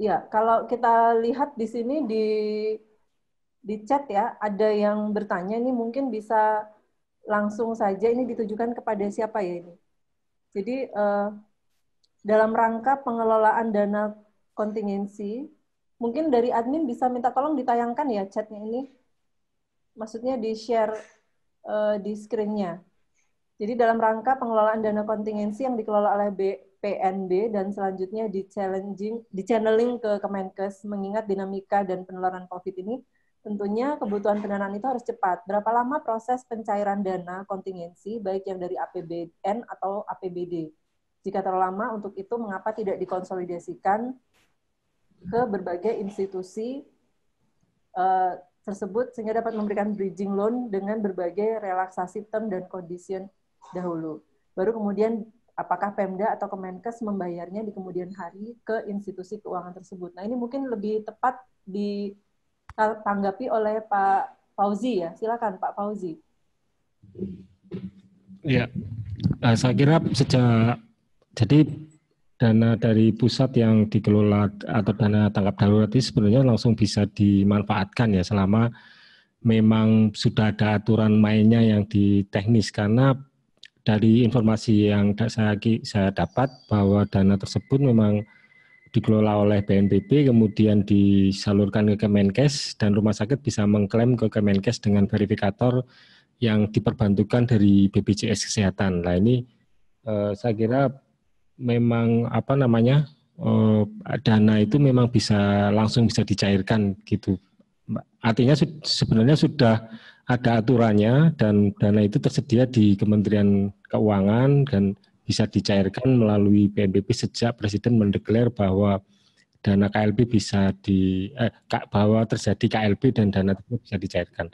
Ya, kalau kita lihat di sini di chat ya, ada yang bertanya ini mungkin bisa langsung saja ini ditujukan kepada siapa ya ini. Jadi dalam rangka pengelolaan dana kontingensi, mungkin dari admin bisa minta tolong ditayangkan ya chatnya ini, maksudnya di-share di screen-nya. Jadi dalam rangka pengelolaan dana kontingensi yang dikelola oleh PNB dan selanjutnya di-channeling ke Kemenkes, mengingat dinamika dan penularan COVID ini, tentunya kebutuhan pendanaan itu harus cepat. Berapa lama proses pencairan dana kontingensi, baik yang dari APBN atau APBD? Jika terlalu lama, untuk itu mengapa tidak dikonsolidasikan ke berbagai institusi tersebut sehingga dapat memberikan bridging loan dengan berbagai relaksasi term dan condition dahulu. Baru kemudian apakah Pemda atau Kemenkes membayarnya di kemudian hari ke institusi keuangan tersebut. Nah, ini mungkin lebih tepat ditanggapi oleh Pak Fauzi ya. Silakan Pak Fauzi. Ya, saya kira jadi dana dari pusat yang dikelola atau dana tanggap darurat itu sebenarnya langsung bisa dimanfaatkan ya selama memang sudah ada aturan mainnya yang di teknis, karena dari informasi yang saya dapat bahwa dana tersebut memang dikelola oleh BNPB kemudian disalurkan ke Kemenkes dan rumah sakit bisa mengklaim ke Kemenkes dengan verifikator yang diperbantukan dari BPJS Kesehatan. Nah ini saya kira memang dana itu memang langsung bisa dicairkan gitu. Artinya sebenarnya sudah ada aturannya dan dana itu tersedia di Kementerian Keuangan dan bisa dicairkan melalui BNPB sejak Presiden mendeklar bahwa dana KLB bahwa terjadi KLB dan dana itu bisa dicairkan.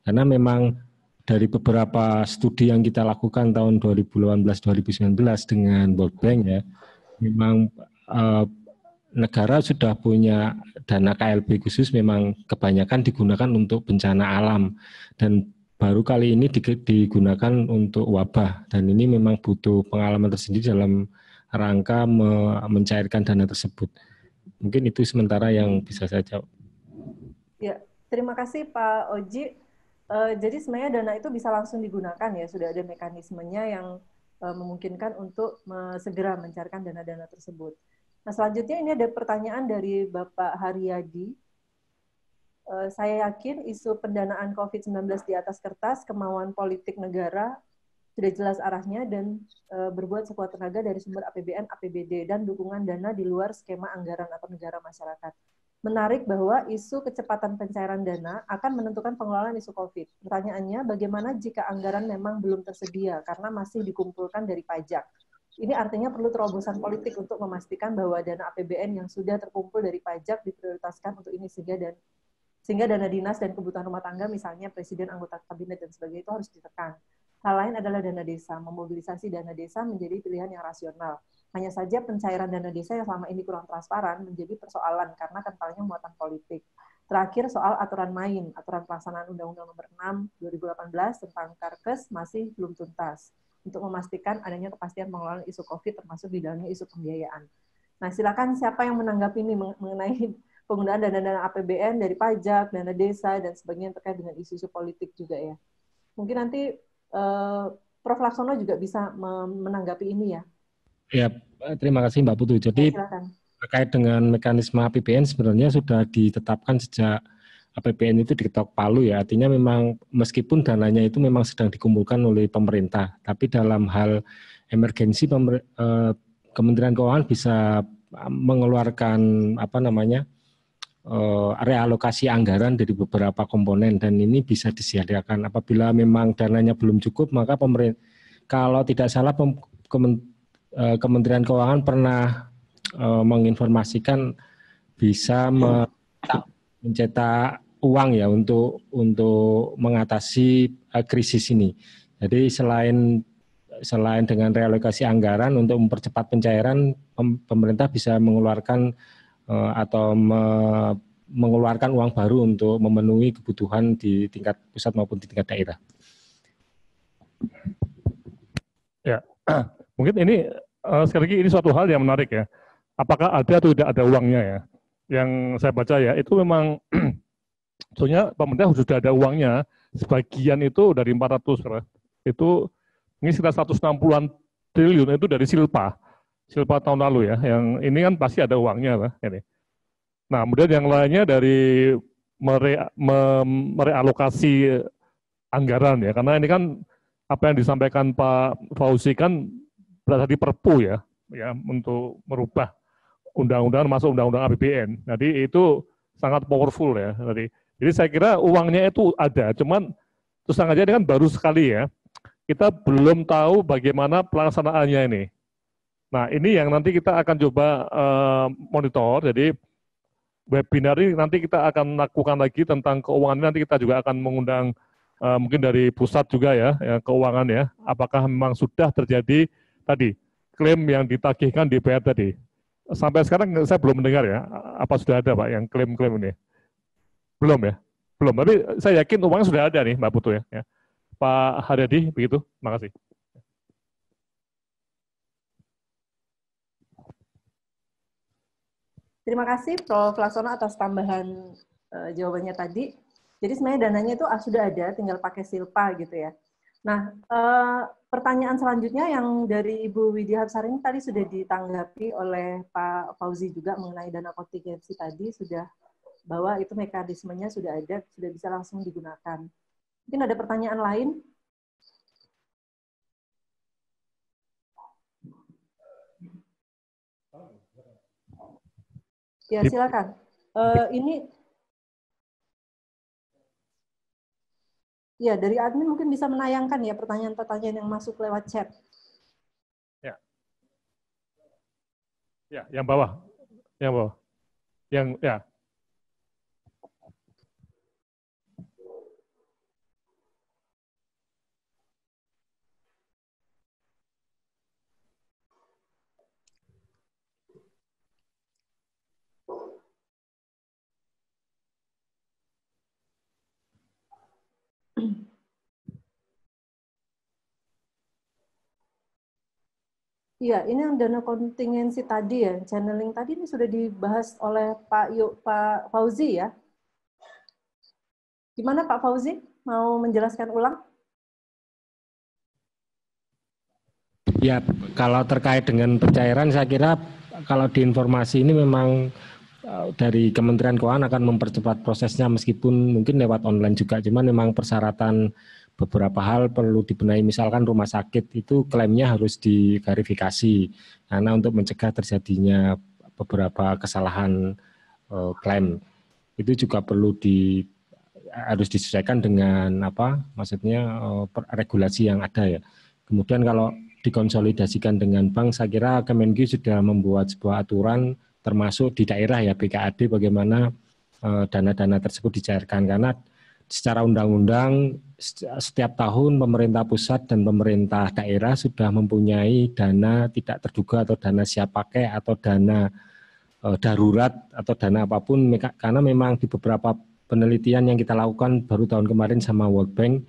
Karena memang dari beberapa studi yang kita lakukan tahun 2018-2019 dengan World Bank ya, memang negara sudah punya dana KLB khusus, memang kebanyakan digunakan untuk bencana alam dan baru kali ini digunakan untuk wabah, dan ini memang butuh pengalaman tersendiri dalam rangka mencairkan dana tersebut. Mungkin itu sementara yang bisa saya jawab. Ya, terima kasih Pak Oji. Jadi sebenarnya dana itu bisa langsung digunakan ya, sudah ada mekanismenya yang memungkinkan untuk segera mencairkan dana-dana tersebut. Nah, selanjutnya ini ada pertanyaan dari Bapak Haryadi. Saya yakin isu pendanaan COVID-19 di atas kertas, kemauan politik negara sudah jelas arahnya dan berbuat sekuat tenaga dari sumber APBN, APBD, dan dukungan dana di luar skema anggaran atau negara masyarakat. Menarik bahwa isu kecepatan pencairan dana akan menentukan pengelolaan isu COVID. Pertanyaannya, bagaimana jika anggaran memang belum tersedia karena masih dikumpulkan dari pajak? Ini artinya perlu terobosan politik untuk memastikan bahwa dana APBN yang sudah terkumpul dari pajak diprioritaskan untuk ini sehingga dana dinas dan kebutuhan rumah tangga, misalnya presiden, anggota kabinet, dan sebagainya itu harus ditekan. Hal lain adalah dana desa. Memobilisasi dana desa menjadi pilihan yang rasional. Hanya saja pencairan dana desa yang selama ini kurang transparan menjadi persoalan karena kentalnya muatan politik. Terakhir soal aturan main. Aturan pelaksanaan Undang-Undang Nomor 6 2018 tentang Karkes masih belum tuntas untuk memastikan adanya kepastian pengelolaan isu COVID termasuk di dalamnya isu pembiayaan. Nah, silakan siapa yang menanggapi ini mengenai penggunaan dana-dana APBN dari pajak, dana desa, dan sebagainya terkait dengan isu-isu politik juga ya. Mungkin nanti Prof. Laksono juga bisa menanggapi ini ya. Ya, terima kasih Mbak Putu. Jadi terkait dengan mekanisme APBN sebenarnya sudah ditetapkan sejak APBN itu diketok palu ya. Artinya memang meskipun dananya itu memang sedang dikumpulkan oleh pemerintah, tapi dalam hal emergensi Kementerian Keuangan bisa mengeluarkan realokasi anggaran dari beberapa komponen, dan ini bisa disiagakan. Apabila memang dananya belum cukup, maka pemerintah, kalau tidak salah Kementerian Keuangan pernah menginformasikan bisa mencetak uang ya untuk mengatasi krisis ini. Jadi selain dengan realokasi anggaran untuk mempercepat pencairan, pemerintah bisa mengeluarkan mengeluarkan uang baru untuk memenuhi kebutuhan di tingkat pusat maupun di tingkat daerah. Ya, mungkin ini sekali lagi ini suatu hal yang menarik ya. Apakah ada atau tidak ada uangnya ya? yang saya baca ya, itu memang soalnya pemerintah sudah ada uangnya, sebagian itu dari 400, itu ini sekitar 160-an triliun itu dari Silpa tahun lalu ya, yang ini kan pasti ada uangnya lah ini. Nah, kemudian yang lainnya dari merealokasi anggaran ya, karena ini kan apa yang disampaikan Pak Fauzi kan berada di Perpu ya, untuk merubah undang-undang masuk undang-undang APBN. Jadi itu sangat powerful ya. Jadi saya kira uangnya itu ada, cuman terus terang aja ini kan baru sekali ya. Kita belum tahu bagaimana pelaksanaannya ini. Nah, ini yang nanti kita akan coba monitor. Jadi webinar ini nanti kita akan lakukan lagi tentang keuangan ini. Nanti kita juga akan mengundang mungkin dari pusat juga ya keuangan ya. Apakah memang sudah terjadi tadi klaim yang ditagihkan DPR tadi? Sampai sekarang saya belum mendengar ya. Apa sudah ada Pak yang klaim-klaim ini? Belum ya? Belum. Tapi saya yakin uangnya sudah ada nih Mbak Putu ya. Pak Haryadi, begitu. Terima kasih. Terima kasih Prof. Laksono atas tambahan jawabannya tadi. Jadi sebenarnya dananya itu sudah ada, tinggal pakai Silpa gitu ya. Nah, pertanyaan selanjutnya yang dari Ibu Widya Hapsari ini tadi sudah ditanggapi oleh Pak Fauzi juga mengenai dana kontingensi tadi, sudah bahwa itu mekanismenya sudah ada, sudah bisa langsung digunakan. Mungkin ada pertanyaan lain? Ya, silakan. Ini ya dari admin mungkin bisa menayangkan ya pertanyaan-pertanyaan yang masuk lewat chat. Ya. Ya, yang bawah. Yang bawah. Yang ya. Iya, ini yang dana kontingensi tadi ya, channeling tadi ini sudah dibahas oleh Pak Fauzi ya. Gimana Pak Fauzi? Mau menjelaskan ulang? Ya, kalau terkait dengan pencairan, saya kira kalau di informasi ini memang dari Kementerian Keuangan akan mempercepat prosesnya meskipun mungkin lewat online juga, cuman memang persyaratan beberapa hal perlu dibenahi, misalkan rumah sakit itu klaimnya harus diverifikasi karena untuk mencegah terjadinya beberapa kesalahan klaim itu juga perlu harus disesuaikan dengan apa maksudnya regulasi yang ada ya. Kemudian kalau dikonsolidasikan dengan bank, saya kira Kemenkyu sudah membuat sebuah aturan termasuk di daerah ya BKAD bagaimana dana-dana tersebut dicairkan, karena secara undang-undang setiap tahun pemerintah pusat dan pemerintah daerah sudah mempunyai dana tidak terduga atau dana siap pakai atau dana darurat atau dana apapun, karena memang di beberapa penelitian yang kita lakukan baru tahun kemarin sama World Bank,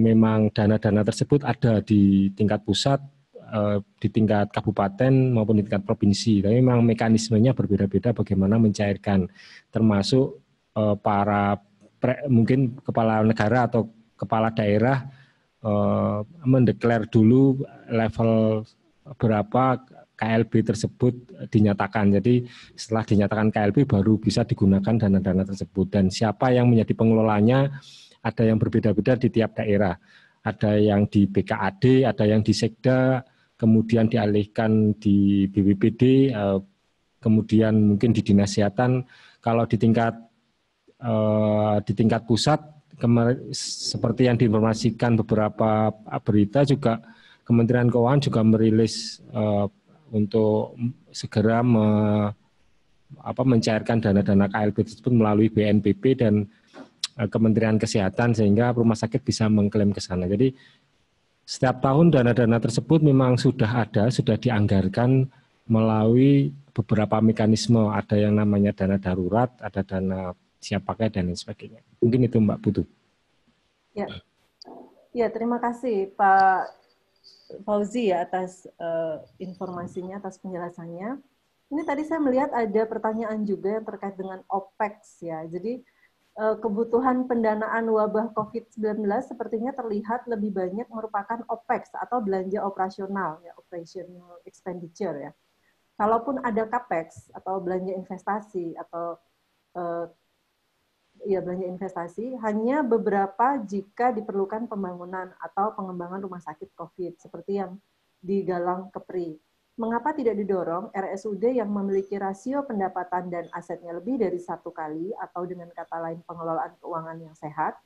memang dana-dana tersebut ada di tingkat pusat, di tingkat kabupaten maupun di tingkat provinsi. Tapi memang mekanismenya berbeda-beda bagaimana mencairkan, termasuk para mungkin kepala negara atau kepala daerah mendeklar dulu level berapa KLB tersebut dinyatakan. Jadi setelah dinyatakan KLB baru bisa digunakan dana-dana tersebut. Dan siapa yang menjadi pengelolanya ada yang berbeda-beda di tiap daerah. Ada yang di BKAD, ada yang di Sekda, kemudian dialihkan di BPBD, kemudian mungkin di Dinas Kesehatan. Kalau di tingkat pusat, seperti yang diinformasikan beberapa berita juga, Kementerian Keuangan juga merilis untuk segera mencairkan dana-dana KLB tersebut melalui BNPB dan Kementerian Kesehatan sehingga rumah sakit bisa mengklaim ke sana. Jadi setiap tahun dana-dana tersebut memang sudah ada, sudah dianggarkan melalui beberapa mekanisme. Ada yang namanya dana darurat, ada dana siap pakai dan lain sebagainya. Mungkin itu Mbak Putu. Ya, terima kasih Pak Fauzi ya atas informasinya, atas penjelasannya. Ini tadi saya melihat ada pertanyaan juga yang terkait dengan OPEX ya. Jadi kebutuhan pendanaan wabah COVID-19 sepertinya terlihat lebih banyak merupakan OPEX atau belanja operasional, ya, operational expenditure ya. Kalaupun ada CAPEX atau belanja investasi atau ya belanja investasi, hanya beberapa jika diperlukan pembangunan atau pengembangan rumah sakit COVID seperti yang di Galang Kepri. Mengapa tidak didorong RSUD yang memiliki rasio pendapatan dan asetnya lebih dari 1 kali atau dengan kata lain pengelolaan keuangan yang sehat,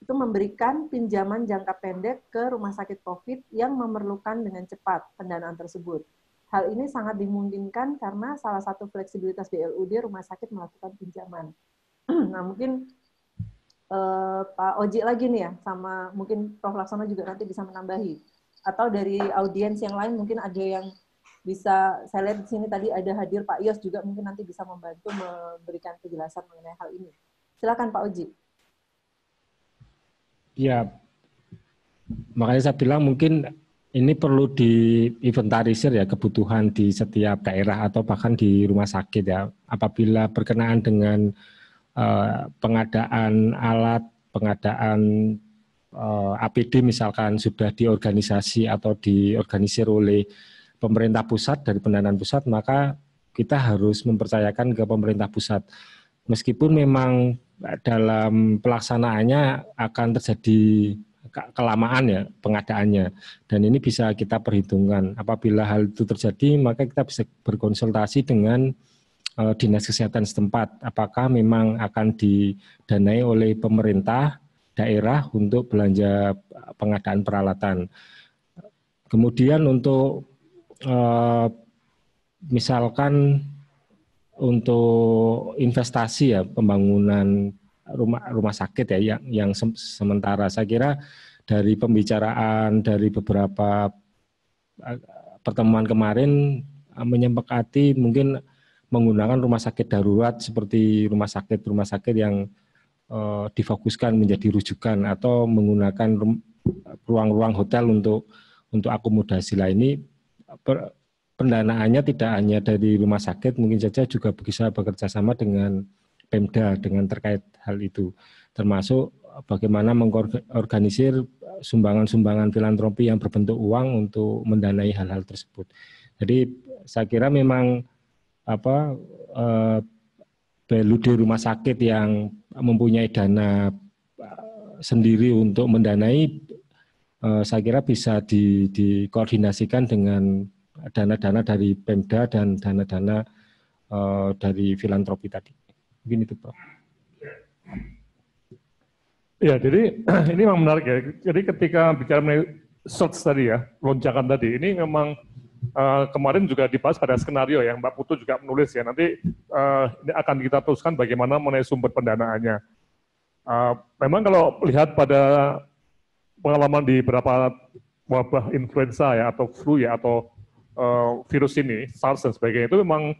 itu memberikan pinjaman jangka pendek ke rumah sakit COVID yang memerlukan dengan cepat pendanaan tersebut. Hal ini sangat dimungkinkan karena salah satu fleksibilitas BLUD rumah sakit melakukan pinjaman. Nah mungkin Pak Oji lagi nih ya, sama mungkin Prof. Laksono juga nanti bisa menambahi. Atau dari audiens yang lain mungkin ada yang bisa, saya lihat di sini tadi ada hadir Pak Yos juga mungkin nanti bisa membantu memberikan penjelasan mengenai hal ini. Silakan Pak Oji. Ya, makanya saya bilang mungkin ini perlu diinventarisir ya kebutuhan di setiap daerah atau bahkan di rumah sakit ya. Apabila berkenaan dengan pengadaan alat, pengadaan APD misalkan sudah diorganisasi atau diorganisir oleh pemerintah pusat dari pendanaan pusat, maka kita harus mempercayakan ke pemerintah pusat. Meskipun memang dalam pelaksanaannya akan terjadi kelamaan ya pengadaannya, dan ini bisa kita perhitungkan. Apabila hal itu terjadi, maka kita bisa berkonsultasi dengan dinas kesehatan setempat, apakah memang akan didanai oleh pemerintah daerah untuk belanja pengadaan peralatan. Kemudian untuk misalkan untuk investasi ya pembangunan rumah sakit ya yang sementara, saya kira dari pembicaraan dari beberapa pertemuan kemarin menyepakati mungkin menggunakan rumah sakit darurat seperti rumah sakit yang difokuskan menjadi rujukan atau menggunakan ruang-ruang hotel untuk akomodasi. Lah ini pendanaannya tidak hanya dari rumah sakit, mungkin saja juga bisa bekerja sama dengan Pemda dengan terkait hal itu, termasuk bagaimana mengorganisir sumbangan-sumbangan filantropi yang berbentuk uang untuk mendanai hal-hal tersebut. Jadi saya kira memang BLUD rumah sakit yang mempunyai dana sendiri untuk mendanai, saya kira bisa dikoordinasikan dengan dana-dana dari Pemda dan dana-dana dari filantropi tadi. Mungkin itu, Prof. Ya, jadi ini memang menarik ya. Jadi ketika bicara mengenai surge tadi ya, lonjakan tadi, ini memang kemarin juga dibahas pada skenario ya, Mbak Putu juga menulis ya, nanti ini akan kita teruskan bagaimana mengenai sumber pendanaannya. Memang kalau lihat pada pengalaman di beberapa wabah influenza ya, atau flu ya, atau virus ini, SARS dan sebagainya, itu memang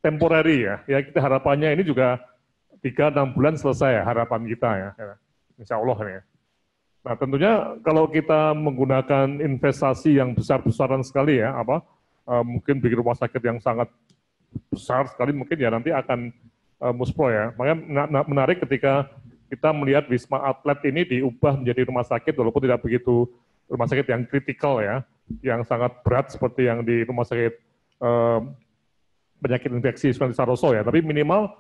temporary ya, kita harapannya ini juga 3-6 bulan selesai ya, harapan kita ya, insya Allah ya. Nah tentunya kalau kita menggunakan investasi yang besar-besaran sekali ya, mungkin bikin rumah sakit yang sangat besar sekali mungkin ya nanti akan muspro ya. Makanya menarik ketika kita melihat Wisma Atlet ini diubah menjadi rumah sakit walaupun tidak begitu rumah sakit yang kritikal ya, yang sangat berat seperti yang di rumah sakit penyakit infeksi seperti Saroso ya, tapi minimal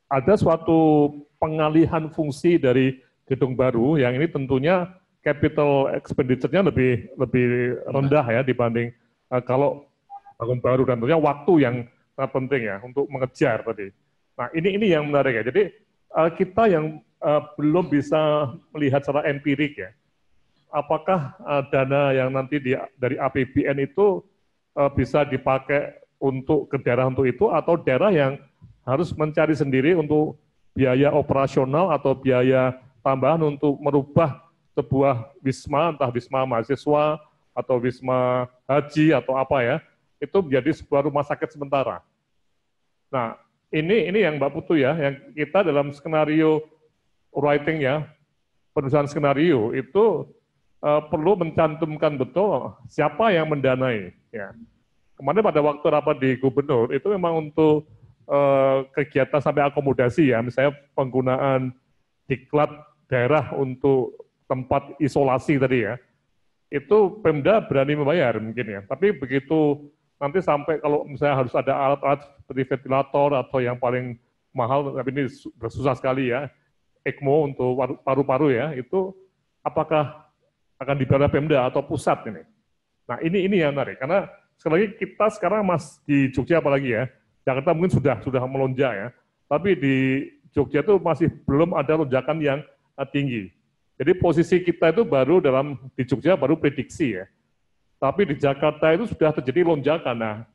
ada suatu pengalihan fungsi dari gedung baru yang ini tentunya capital expenditure-nya lebih rendah ya dibanding kalau bangun baru, dan tentunya waktu yang sangat penting ya untuk mengejar tadi. Nah ini yang menarik ya. Jadi kita yang belum bisa melihat secara empirik ya, apakah dana yang nanti dari APBN itu bisa dipakai untuk ke daerah untuk itu, atau daerah yang harus mencari sendiri untuk biaya operasional atau biaya tambahan untuk merubah sebuah wisma, entah wisma mahasiswa atau wisma haji atau apa ya, itu menjadi sebuah rumah sakit sementara. Nah, ini yang Mbak Putu ya, yang kita dalam skenario writing ya, penulisan skenario itu perlu mencantumkan betul siapa yang mendanai ya. kemarin pada waktu rapat di gubernur itu memang untuk kegiatan sampai akomodasi ya, misalnya penggunaan diklat daerah untuk tempat isolasi tadi ya, itu Pemda berani membayar mungkin ya, tapi begitu nanti sampai kalau misalnya harus ada alat-alat seperti ventilator atau yang paling mahal, tapi ini susah sekali ya, ECMO untuk paru-paru ya, itu apakah akan dibayar Pemda atau pusat ini? Nah ini yang menarik, karena sekali lagi kita sekarang di Jogja apalagi ya, Jakarta mungkin sudah melonjak ya, tapi di Jogja itu masih belum ada lonjakan yang tinggi. Jadi posisi kita itu baru di Jogja baru prediksi ya. Tapi di Jakarta itu sudah terjadi lonjakan. Nah,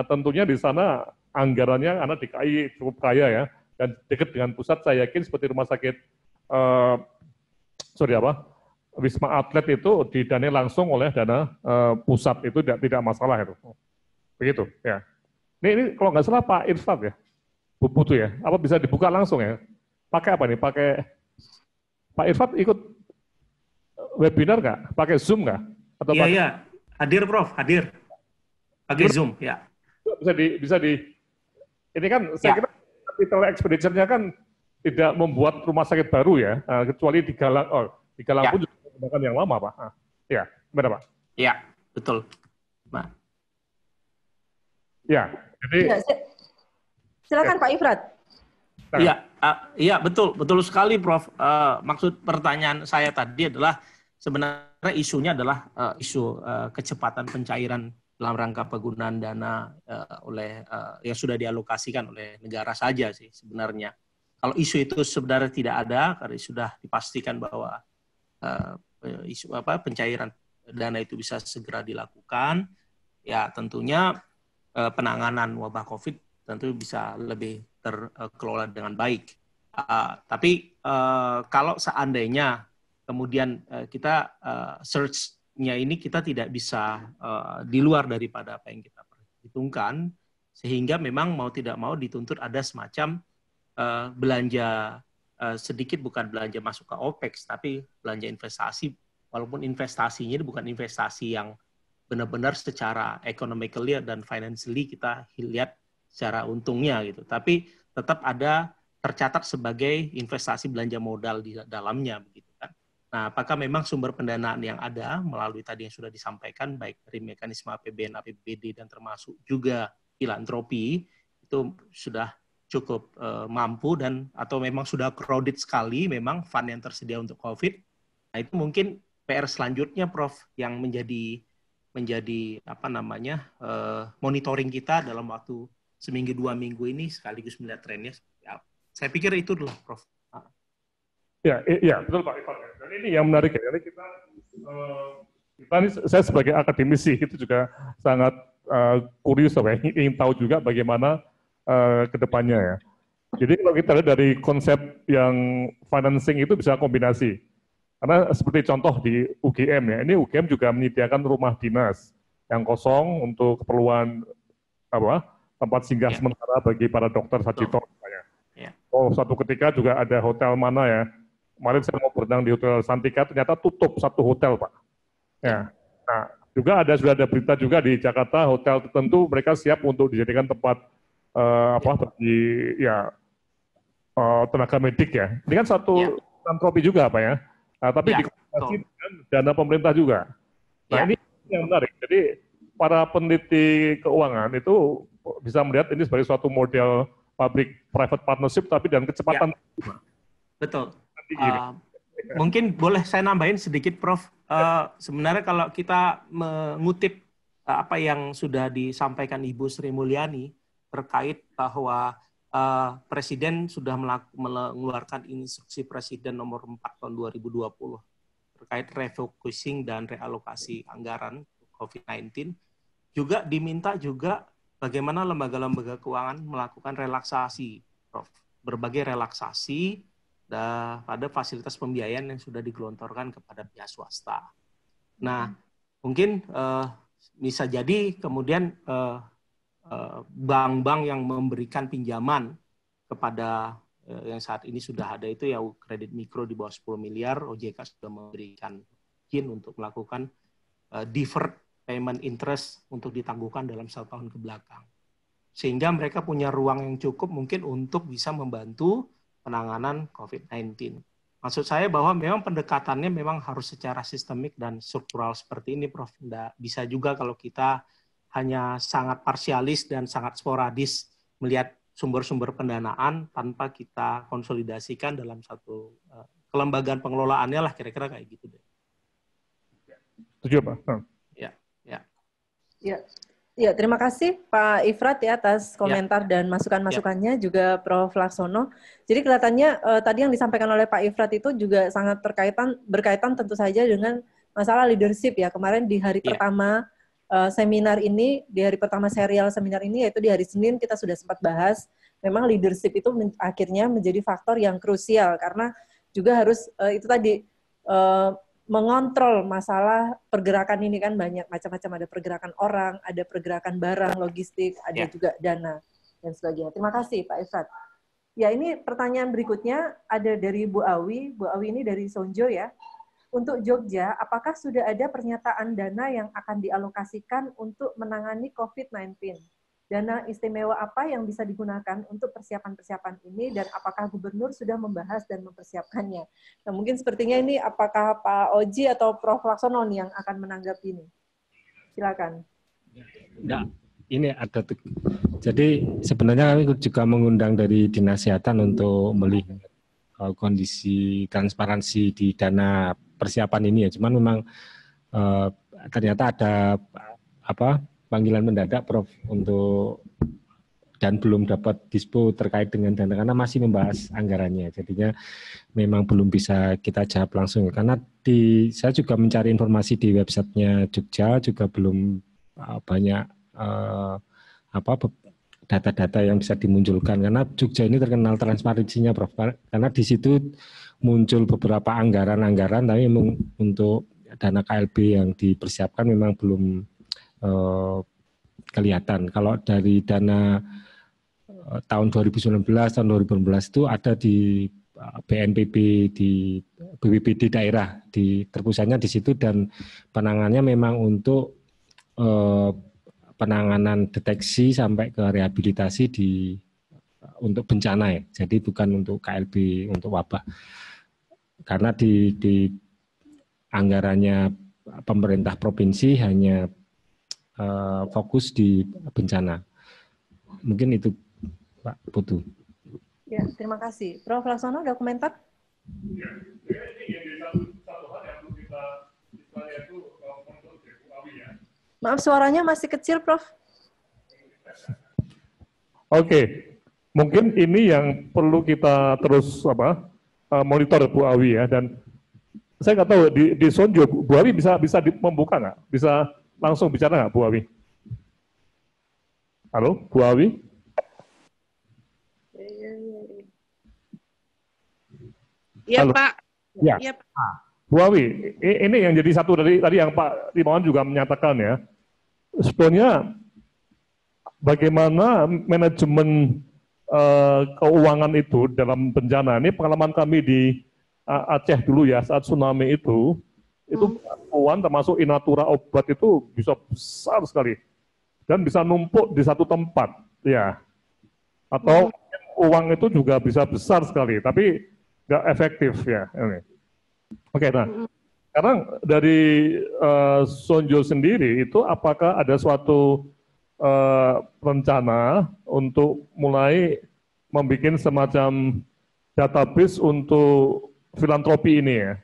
tentunya di sana anggarannya anak DKI cukup kaya ya, dan dekat dengan pusat saya yakin seperti rumah sakit Wisma Atlet itu didanai langsung oleh dana pusat, itu tidak masalah itu. Begitu ya. Ini kalau nggak salah Pak Irfan ya, butuh ya, apa bisa dibuka langsung ya? Pakai apa nih? Pakai Pak Irfan ikut webinar nggak? Pakai Zoom nggak? Atau Iya. Hadir, Prof. Hadir. Pakai Zoom, ya. Bisa di. Ini kan saya kira capital expenditure-nya kan tidak membuat rumah sakit baru ya, kecuali di Galang pun juga menggunakan yang lama, Pak. Ya, benar, Pak? Ya, betul. Nah. Ya, jadi. Silakan Pak Ifrat. Iya, betul sekali, Prof. Maksud pertanyaan saya tadi adalah sebenarnya isunya adalah isu kecepatan pencairan dalam rangka penggunaan dana yang sudah dialokasikan oleh negara saja sih sebenarnya. Kalau isu itu sebenarnya tidak ada, karena sudah dipastikan bahwa pencairan dana itu bisa segera dilakukan, ya tentunya penanganan wabah COVID tentu bisa lebih terkelola dengan baik. Tapi kalau seandainya kemudian kita search-nya ini kita tidak bisa di luar daripada apa yang kita perhitungkan, sehingga memang mau tidak mau dituntut ada semacam belanja sedikit, bukan belanja masuk ke OPEX, tapi belanja investasi, walaupun investasinya ini bukan investasi yang benar-benar secara economically dan financially kita lihat secara untungnya gitu, tapi tetap ada tercatat sebagai investasi belanja modal di dalamnya begitu kan. Nah, apakah memang sumber pendanaan yang ada melalui tadi yang sudah disampaikan, baik dari mekanisme APBN, APBD, dan termasuk juga filantropi, itu sudah cukup mampu dan atau memang sudah crowded sekali memang fund yang tersedia untuk COVID. Nah, itu mungkin PR selanjutnya, Prof, yang menjadi monitoring kita dalam waktu seminggu 2 minggu ini sekaligus melihat trennya. Ya, saya pikir itu dulu, Prof. Ya, betul Pak Ivan. Dan ini yang menarik ya. Jadi kita ini saya sebagai akademisi itu juga sangat kurius, ingin tahu juga bagaimana kedepannya ya. Jadi kalau kita lihat dari konsep yang financing itu bisa kombinasi. Karena seperti contoh di UGM ya, ini UGM juga menyediakan rumah dinas yang kosong untuk keperluan tempat singgah sementara bagi para dokter Sajito misalnya. Oh, suatu ketika juga ada hotel mana ya. Kemarin saya mau berenang di Hotel Santika, ternyata tutup satu hotel, Pak. Ya. Nah, juga sudah ada berita juga di Jakarta, hotel tertentu mereka siap untuk dijadikan tempat bagi tenaga medik ya. Ini kan satu filantropi juga, Pak ya. Nah, tapi dikombinasi dengan dana pemerintah juga. Nah, ini yang menarik. Jadi para peneliti keuangan itu bisa melihat ini sebagai suatu model public private partnership tapi dengan kecepatan. Betul. Mungkin boleh saya nambahin sedikit, Prof. Sebenarnya kalau kita mengutip apa yang sudah disampaikan Ibu Sri Mulyani terkait bahwa Presiden sudah mengeluarkan instruksi Presiden nomor 4 tahun 2020 terkait refocusing dan realokasi anggaran COVID-19, juga diminta juga bagaimana lembaga-lembaga keuangan melakukan relaksasi, Prof. Berbagai relaksasi pada fasilitas pembiayaan yang sudah digelontorkan kepada pihak swasta. Nah, mungkin bisa jadi kemudian bank-bank yang memberikan pinjaman kepada yang saat ini sudah ada itu ya kredit mikro di bawah 10 miliar, OJK sudah memberikan izin untuk melakukan deferred payment interest untuk ditangguhkan dalam 1 tahun ke belakang. Sehingga mereka punya ruang yang cukup mungkin untuk bisa membantu penanganan COVID-19. Maksud saya bahwa memang pendekatannya memang harus secara sistemik dan struktural seperti ini, Prof. Nggak bisa juga kalau kita hanya sangat parsialis dan sangat sporadis melihat sumber-sumber pendanaan tanpa kita konsolidasikan dalam satu kelembagaan pengelolaannya lah, kira-kira kayak gitu deh. Setuju, Pak. Ya, terima kasih Pak Ifrat ya atas komentar dan masukan-masukannya, juga Prof. Laksono. Jadi kelihatannya tadi yang disampaikan oleh Pak Ifrat itu juga sangat berkaitan tentu saja dengan masalah leadership ya. Kemarin di hari pertama seminar ini, di hari pertama serial seminar ini, yaitu di hari Senin, kita sudah sempat bahas, memang leadership itu akhirnya menjadi faktor yang krusial, karena juga harus itu tadi, mengontrol masalah pergerakan ini kan banyak macam-macam, ada pergerakan orang, ada pergerakan barang, logistik, ada juga dana dan sebagainya. Terima kasih Pak Ifrat. Ya, ini pertanyaan berikutnya ada dari Bu Awi. Bu Awi ini dari Sonjo ya. Untuk Jogja, apakah sudah ada pernyataan dana yang akan dialokasikan untuk menangani COVID-19? Dana istimewa apa yang bisa digunakan untuk persiapan-persiapan ini, dan apakah gubernur sudah membahas dan mempersiapkannya? Nah, mungkin sepertinya ini apakah Pak Oji atau Prof. Laksono yang akan menanggapi ini? Silakan. Nah, ini ada. Jadi sebenarnya kami juga mengundang dari Dinas Kesehatan untuk melihat kondisi transparansi di dana persiapan ini ya. Cuman memang ternyata ada panggilan mendadak Prof untuk, dan belum dapat dispo terkait dengan dana karena masih membahas anggarannya. Jadinya memang belum bisa kita jawab langsung karena saya juga mencari informasi di websitenya Jogja juga belum banyak data-data yang bisa dimunculkan, karena Jogja ini terkenal transparansinya Prof, karena di situ muncul beberapa anggaran-anggaran, tapi memang untuk dana KLB yang dipersiapkan memang belum kelihatan. Kalau dari dana tahun 2019, tahun 2016 itu ada di BNPB, di BPBD daerah, di terpusatnya di situ, dan penanganannya memang untuk penanganan deteksi sampai ke rehabilitasi untuk bencana ya. Jadi bukan untuk KLB untuk wabah. Karena di anggarannya pemerintah provinsi hanya fokus di bencana. Mungkin itu Pak Putu. Ya, terima kasih. Prof. Laksono ada komentar? Maaf, suaranya masih kecil, Prof. Oke, mungkin ini yang perlu kita terus monitor Bu Awi ya. Dan saya nggak tahu di Sonjo Bu Awi bisa membuka nggak? Bisa langsung bicara nggak Bu Awi? Halo, Bu Awi? Iya Pak. Ya. Ya, Pak. Bu Awi, ini yang jadi satu dari tadi yang Pak Rimawan juga menyatakan ya. Sebenarnya bagaimana manajemen keuangan itu dalam bencana. Ini pengalaman kami di Aceh dulu ya, saat tsunami itu bantuan termasuk Inatura obat itu bisa besar sekali dan bisa numpuk di satu tempat ya. Atau uang itu juga bisa besar sekali, tapi nggak efektif ya. Oke, nah sekarang dari Sonjo sendiri itu apakah ada suatu rencana untuk mulai membuat semacam database untuk filantropi ini ya?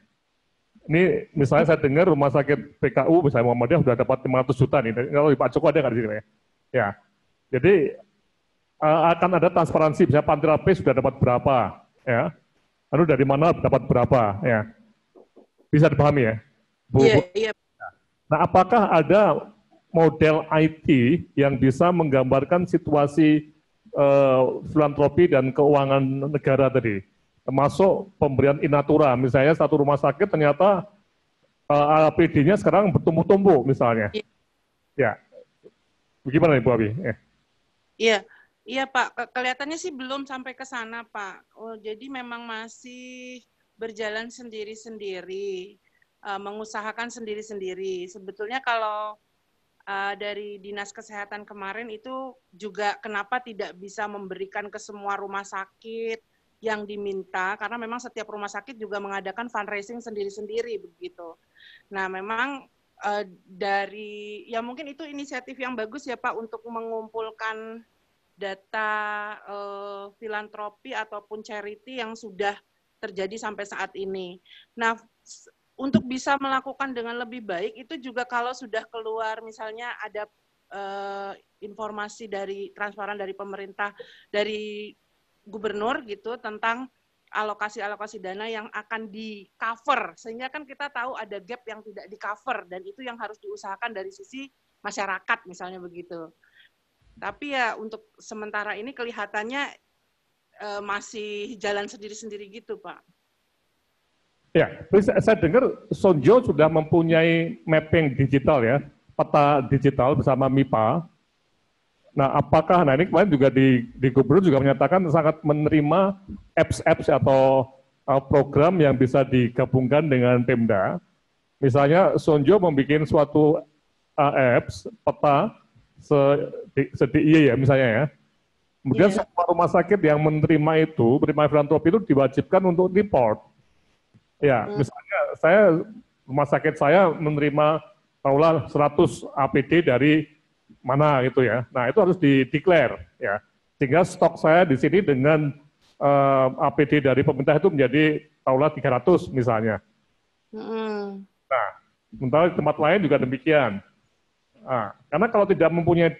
Ini misalnya saya dengar rumah sakit PKU misalnya Muhammadiyah sudah dapat 500 juta nih. Kalau Pak Joko ada nggak di sini ya? Ya, jadi akan ada transparansi, misalnya Panti Rapis sudah dapat berapa, ya? Lalu dari mana dapat berapa, ya? Bisa dipahami ya, Bu? Iya. Nah, apakah ada model IT yang bisa menggambarkan situasi filantropi dan keuangan negara tadi, termasuk pemberian Inatura, misalnya satu rumah sakit ternyata APD-nya sekarang bertumbuh-tumbuh misalnya, ya? Bagaimana Ibu Abi? Iya Pak, kelihatannya sih belum sampai ke sana Pak. Jadi memang masih berjalan sendiri-sendiri, mengusahakan sendiri-sendiri. Sebetulnya kalau dari Dinas Kesehatan kemarin itu juga kenapa tidak bisa memberikan ke semua rumah sakit yang diminta, karena memang setiap rumah sakit juga mengadakan fundraising sendiri-sendiri begitu. Nah, memang dari, ya mungkin itu inisiatif yang bagus ya Pak untuk mengumpulkan data filantropi ataupun charity yang sudah terjadi sampai saat ini. Nah, untuk bisa melakukan dengan lebih baik itu juga kalau sudah keluar misalnya ada informasi dari transparan dari pemerintah, dari gubernur gitu tentang alokasi-alokasi dana yang akan di cover, sehingga kan kita tahu ada gap yang tidak di cover dan itu yang harus diusahakan dari sisi masyarakat misalnya begitu. Tapi ya untuk sementara ini kelihatannya masih jalan sendiri-sendiri gitu Pak. Ya, saya dengar Sonjo sudah mempunyai mapping digital ya, peta digital bersama MIPA. Nah, apakah, nah ini kemarin juga di Gubernur juga menyatakan sangat menerima apps atau program yang bisa digabungkan dengan Pemda. Misalnya Sonjo membuat suatu apps, peta, se-DIY ya misalnya ya. Kemudian semua rumah sakit yang menerima filantropi itu diwajibkan untuk report. Ya, misalnya rumah sakit saya menerima taruhlah 100 APD dari mana gitu ya. Nah, itu harus di-declare ya. Sehingga stok saya di sini dengan APD dari pemerintah itu menjadi taruhlah 300 misalnya. Nah, sementara di tempat lain juga demikian. Nah, karena kalau tidak mempunyai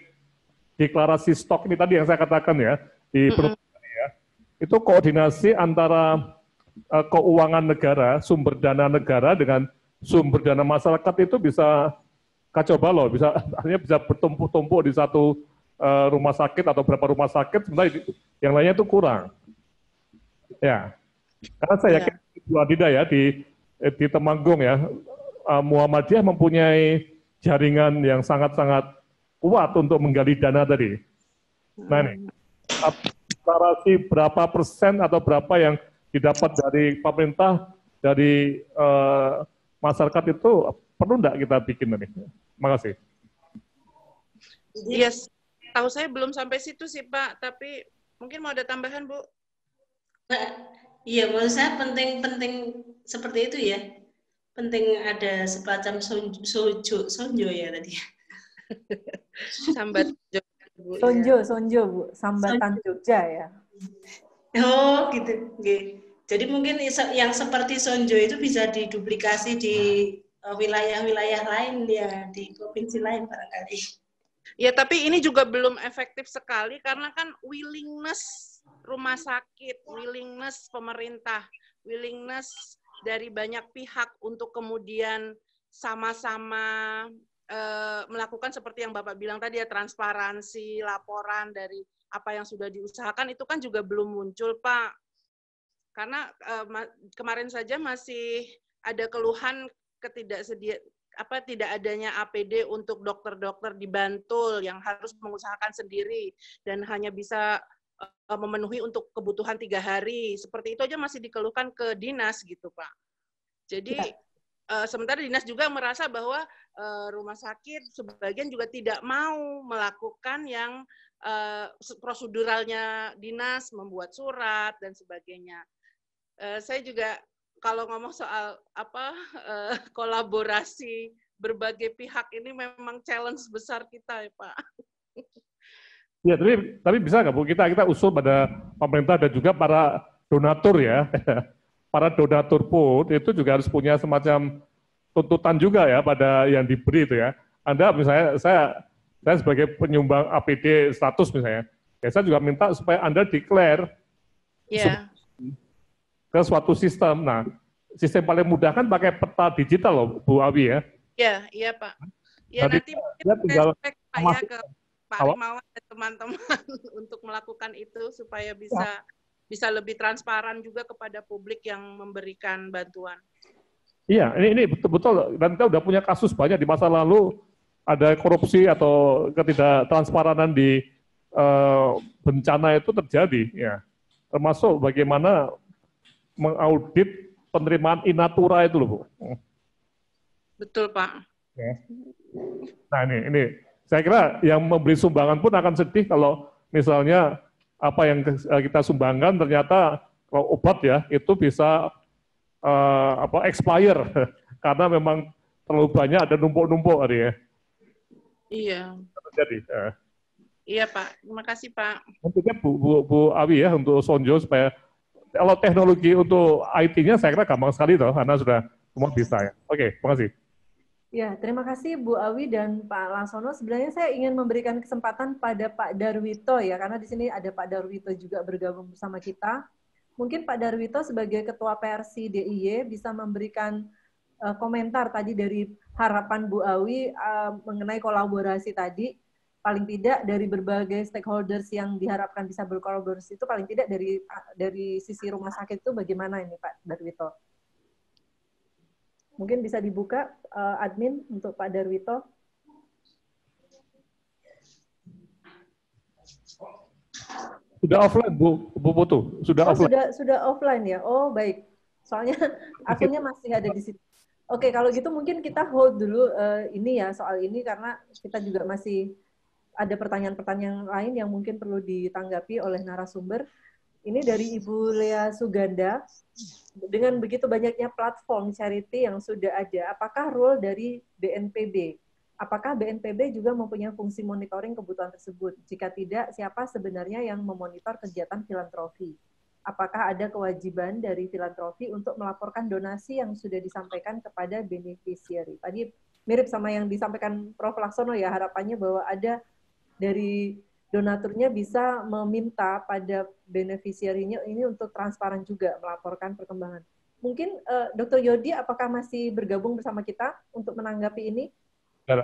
deklarasi stok ini tadi yang saya katakan ya, di perusahaan ya, itu koordinasi antara keuangan negara, sumber dana negara dengan sumber dana masyarakat itu bisa kacau balau, artinya bisa bertumpuk-tumpuk di satu rumah sakit atau beberapa rumah sakit, sementara yang lainnya itu kurang. Ya, karena saya yakin Bu Adida ya di Temanggung ya, Muhammadiyah mempunyai jaringan yang sangat-sangat kuat untuk menggali dana tadi. Nah ini, deklarasi berapa persen atau berapa yang didapat dari pemerintah, dari masyarakat itu perlu enggak kita bikin ini? Terima kasih. Yes, tahu saya belum sampai situ sih Pak, tapi mungkin mau ada tambahan Bu? Iya, menurut saya penting seperti itu ya. Penting ada semacam sonjo ya tadi. Sambat Bu. Sonjo Bu, sambatan Jogja ya. Oh gitu. Jadi mungkin yang seperti sonjo itu bisa diduplikasi di wilayah-wilayah lain ya, di provinsi lain barangkali. Ya, tapi ini juga belum efektif sekali karena kan willingness rumah sakit, willingness pemerintah, willingness dari banyak pihak untuk kemudian sama-sama melakukan seperti yang Bapak bilang tadi ya, transparansi, laporan dari apa yang sudah diusahakan itu kan juga belum muncul Pak. Karena kemarin saja masih ada keluhan tidak adanya APD untuk dokter-dokter di Bantul yang harus mengusahakan sendiri dan hanya bisa memenuhi untuk kebutuhan 3 hari. Seperti itu aja masih dikeluhkan ke dinas gitu Pak. Jadi sementara dinas juga merasa bahwa rumah sakit sebagian juga tidak mau melakukan yang proseduralnya dinas, membuat surat dan sebagainya. Saya juga kalau ngomong soal kolaborasi berbagai pihak ini memang challenge besar kita ya Pak. Ya, tapi bisa nggak Bu kita usul pada pemerintah dan juga para donatur ya, para donatur pun itu juga harus punya semacam tuntutan juga ya pada yang diberi itu ya. Anda misalnya saya sebagai penyumbang APD 100 misalnya, ya saya juga minta supaya Anda declare ke suatu sistem. Nah, sistem paling mudah kan pakai peta digital loh, Bu Awi ya. Iya Pak. Ya nanti kita tinggal ke Pak Rimawan dan teman-teman untuk melakukan itu supaya bisa lebih transparan juga kepada publik yang memberikan bantuan. Iya, ini betul-betul dan kita udah punya kasus banyak di masa lalu ada korupsi atau ketidaktransparanan di bencana itu terjadi ya. Termasuk bagaimana mengaudit penerimaan in natura itu loh Bu. Betul Pak. Ya. Nah ini saya kira yang memberi sumbangan pun akan sedih kalau misalnya apa yang kita sumbangkan ternyata kalau obat ya itu bisa expire karena memang terlalu banyak ada numpuk-numpuk ya. Iya. Jadi. Iya Pak, terima kasih Pak. Tentunya Bu Awi ya untuk Sonjo supaya kalau teknologi untuk IT-nya saya kira gampang sekali toh karena sudah semua bisa ya. Oke, terima kasih. Ya, terima kasih Bu Awi dan Pak Laksono. Sebenarnya saya ingin memberikan kesempatan pada Pak Darwito ya, karena di sini ada Pak Darwito juga bergabung bersama kita. Mungkin Pak Darwito sebagai Ketua PRC DIY bisa memberikan komentar tadi dari harapan Bu Awi mengenai kolaborasi tadi. Paling tidak dari berbagai stakeholders yang diharapkan bisa berkolaborasi itu paling tidak dari sisi rumah sakit itu bagaimana ini Pak Darwito? Mungkin bisa dibuka admin untuk Pak Darwito. Sudah offline Bu Putu, sudah offline. Sudah offline ya. Oh baik. Soalnya akunnya masih ada di situ. Oke, kalau gitu mungkin kita hold dulu ini ya soal ini karena kita juga masih ada pertanyaan-pertanyaan lain yang mungkin perlu ditanggapi oleh narasumber. Ini dari Ibu Lea Suganda. Dengan begitu banyaknya platform charity yang sudah ada, apakah role dari BNPB? Apakah BNPB juga mempunyai fungsi monitoring kebutuhan tersebut? Jika tidak, siapa sebenarnya yang memonitor kegiatan filantropi? Apakah ada kewajiban dari filantropi untuk melaporkan donasi yang sudah disampaikan kepada beneficiary? Tadi mirip sama yang disampaikan Prof. Laksono ya, harapannya bahwa ada dari donaturnya bisa meminta pada beneficiary-nya ini untuk transparan juga melaporkan perkembangan. Mungkin Dr. Yodi apakah masih bergabung bersama kita untuk menanggapi ini?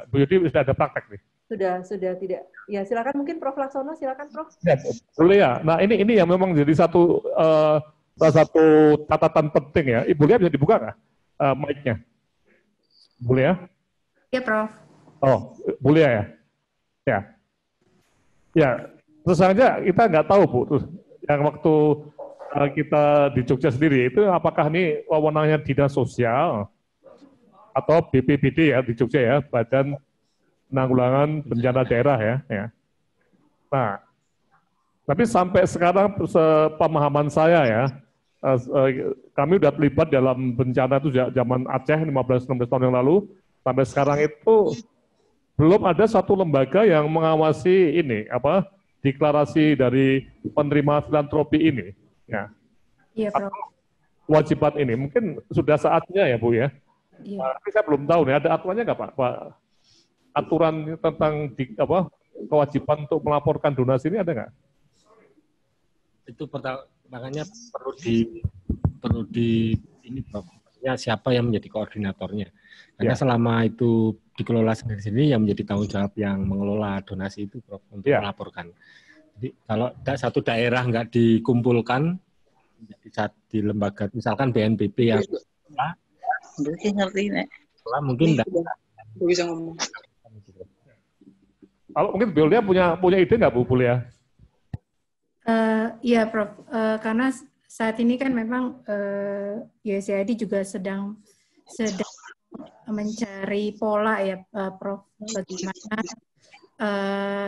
Bu Yodi sudah ada praktek nih. Sudah tidak. Ya, silakan mungkin Prof. Laksono, silakan Prof. Ya, boleh ya. Nah, ini yang memang jadi salah satu catatan penting ya. Ibu Lia bisa dibuka nggak mic-nya? Boleh ya? Iya, Prof. Oh, boleh ya? Ya. Ya, terus saja kita nggak tahu Bu, terus yang waktu kita di Jogja sendiri itu apakah ini wewenangnya dinas sosial atau BPBD ya di Jogja ya, Badan Penanggulangan Bencana Daerah ya. Nah, tapi sampai sekarang sepemahaman saya ya, kami sudah terlibat dalam bencana itu zaman Aceh 15-16 tahun yang lalu, sampai sekarang itu belum ada satu lembaga yang mengawasi ini deklarasi dari penerima filantropi ini ya. Iya, Prof. Kewajiban ini mungkin sudah saatnya ya Bu ya. Iya. Tapi saya belum tahu nih ada aturannya nggak Pak? Aturan tentang kewajiban untuk melaporkan donasi ini ada nggak? Itu makanya perlu di ini Prof. Siapa yang menjadi koordinatornya? Karena selama itu dikelola sendiri-sendiri yang menjadi tanggung jawab yang mengelola donasi itu Prof, untuk melaporkan. Jadi kalau satu daerah nggak dikumpulkan di lembaga, misalkan BNPB yang mungkin nggak bisa ngomong. Kalau mungkin Biolia punya ide nggak Bu Pulia? Iya Prof, karena saat ini kan memang USAID juga sedang mencari pola ya Prof, bagaimana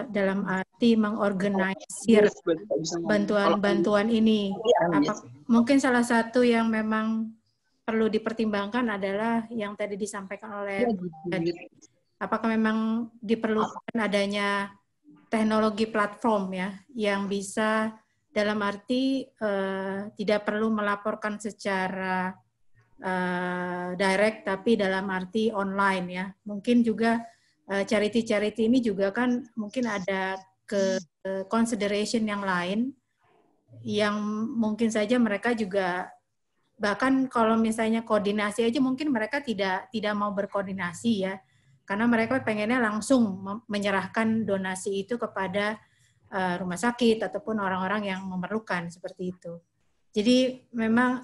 dalam arti mengorganisir bantuan-bantuan ini. Mungkin salah satu yang memang perlu dipertimbangkan adalah yang tadi disampaikan oleh apakah memang diperlukan adanya teknologi platform ya yang bisa dalam arti tidak perlu melaporkan secara direct tapi dalam arti online ya. Mungkin juga charity-charity ini juga kan mungkin ada consideration yang lain yang mungkin saja mereka juga bahkan kalau misalnya koordinasi aja mungkin mereka tidak mau berkoordinasi ya. Karena mereka pengennya langsung menyerahkan donasi itu kepada rumah sakit ataupun orang-orang yang memerlukan seperti itu. Jadi memang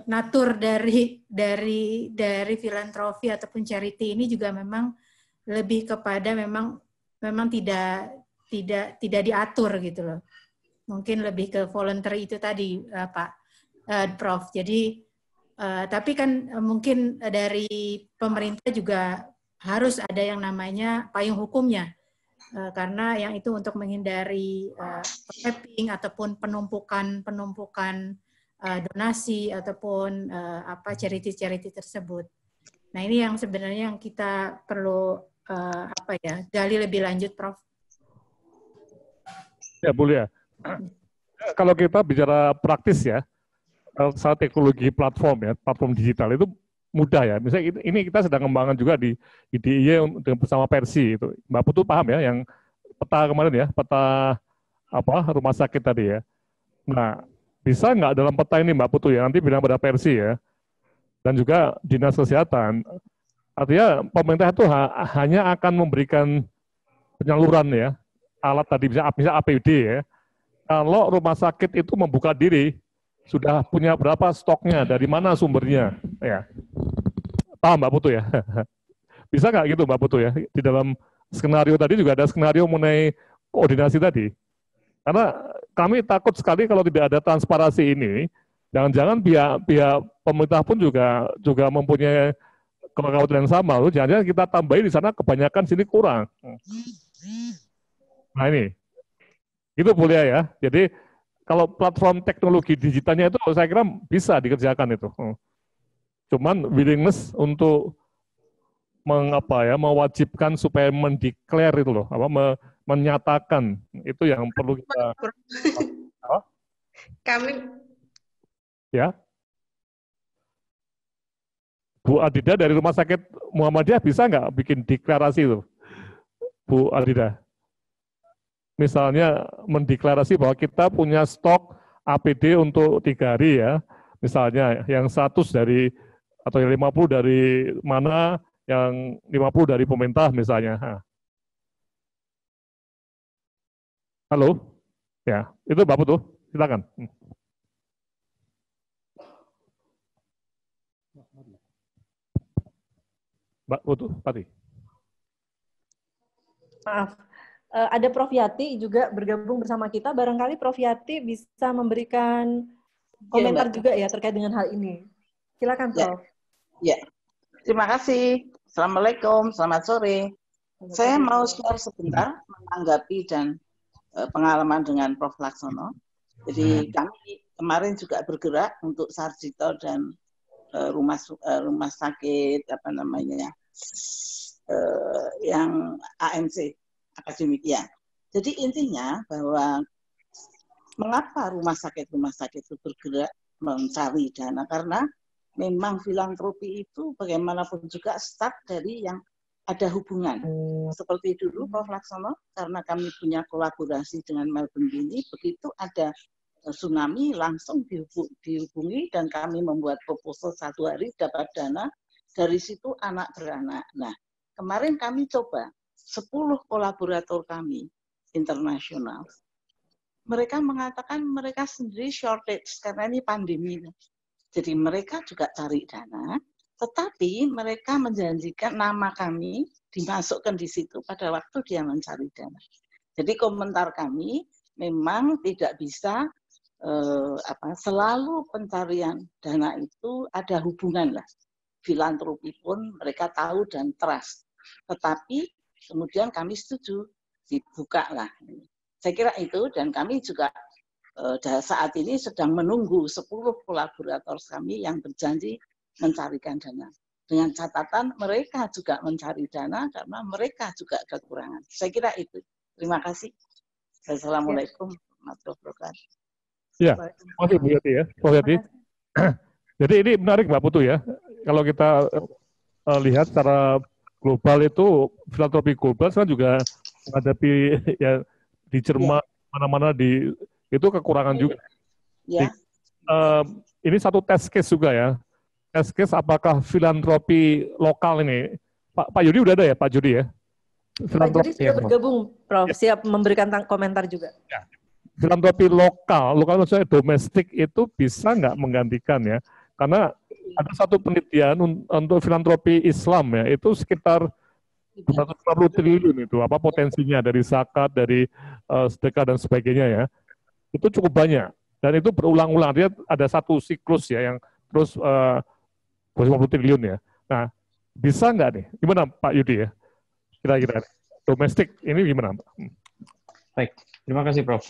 natur dari filantropi ataupun charity ini juga memang lebih kepada memang tidak diatur gitu loh. Mungkin lebih ke voluntary itu tadi Pak Prof. Jadi Tapi kan mungkin dari pemerintah juga harus ada yang namanya payung hukumnya, karena yang itu untuk menghindari trapping ataupun penumpukan donasi ataupun charity tersebut. Nah, ini yang sebenarnya yang kita perlu gali lebih lanjut, Prof. Ya, boleh ya. Kalau kita bicara praktis ya, saat teknologi platform digital itu mudah ya. Misalnya ini kita sedang kembangkan juga di IDIY dengan bersama Persi itu. Mbak Putu paham ya yang peta kemarin ya, peta rumah sakit tadi ya. Nah, bisa nggak dalam peta ini Mbak Putu ya, nanti bilang pada Persi ya, dan juga Dinas Kesehatan. Artinya pemerintah itu hanya akan memberikan penyaluran ya, alat tadi bisa APD ya. Kalau rumah sakit itu membuka diri, sudah punya berapa stoknya, dari mana sumbernya, ya. Paham Mbak Putu ya? Bisa nggak gitu Mbak Putu ya? Di dalam skenario tadi juga ada skenario mengenai koordinasi tadi. Karena kami takut sekali kalau tidak ada transparansi ini, jangan-jangan pihak pemerintah pun juga mempunyai kekhawatiran yang sama. Lalu jangan-jangan kita tambahin di sana kebanyakan, sini kurang. Nah ini, itu boleh ya. Jadi kalau platform teknologi digitalnya itu saya kira bisa dikerjakan itu. Cuman willingness untuk mewajibkan supaya mendeklar itu loh, menyatakan itu yang perlu kita. Kami ya. Bu Adida dari Rumah Sakit Muhammadiyah bisa nggak bikin deklarasi itu, Bu Adida? Misalnya mendeklarasi bahwa kita punya stok APD untuk 3 hari ya, misalnya yang 100 dari atau yang 50 dari mana, yang 50 dari pemerintah misalnya. Halo, ya itu Mbak Putu, silakan. Mbak Putu, Pati. Maaf. Ada Prof. Yati juga bergabung bersama kita. Barangkali Prof. Yati bisa memberikan komentar juga ya terkait dengan hal ini. Silakan Prof. Ya. Terima kasih. Assalamualaikum, selamat sore. Saya mau share sebentar menanggapi dan pengalaman dengan Prof. Laksono. Jadi kami kemarin juga bergerak untuk Sarjito dan rumah sakit yang AMC. Akademik ya. Jadi intinya bahwa mengapa rumah sakit itu bergerak mencari dana, karena memang filantropi itu bagaimanapun juga start dari yang ada hubungan. Seperti dulu Prof. Laksono, karena kami punya kolaborasi dengan Melbourne Uni, begitu ada tsunami langsung dihubungi dan kami membuat proposal 1 hari dapat dana, dari situ anak beranak. Nah, kemarin kami coba 10 kolaborator kami internasional, mereka mengatakan mereka sendiri shortage karena ini pandemi. Jadi mereka juga cari dana, tetapi mereka menjanjikan nama kami dimasukkan di situ pada waktu dia mencari dana. Jadi komentar kami memang tidak bisa selalu pencarian dana itu ada hubungan lah. Filantropi pun mereka tahu dan trust. Tetapi kemudian kami setuju, dibuka lah. Saya kira itu, dan kami juga saat ini sedang menunggu 10 kolaborator kami yang berjanji mencarikan dana. Dengan catatan mereka juga mencari dana karena mereka juga kekurangan. Saya kira itu. Terima kasih. Assalamualaikum warahmatullahi wabarakatuh. Ya, masih Bu Yati ya. Bu Yati. Jadi ini menarik Mbak Putu ya. Kalau kita lihat secara global itu, filantropi global kan juga menghadapi ya di Jerman, mana-mana itu kekurangan juga. Ya. Ini satu test case juga ya. Test case apakah filantropi lokal ini, Pak Yudi udah ada ya, Pak Yudi ya? Pak Yudi sudah bergabung, Prof. Siap memberikan komentar juga. Ya. Filantropi lokal maksudnya domestik itu bisa nggak menggantikan ya? Karena ada satu penelitian untuk filantropi Islam ya, itu sekitar 250 triliun itu, potensinya dari zakat, dari sedekah dan sebagainya ya. Itu cukup banyak. Dan itu berulang-ulang, dia ada satu siklus ya yang terus 250 triliun ya. Nah, bisa nggak nih? Gimana Pak Yudi ya? Kira-kira domestik ini gimana? Baik, terima kasih Prof.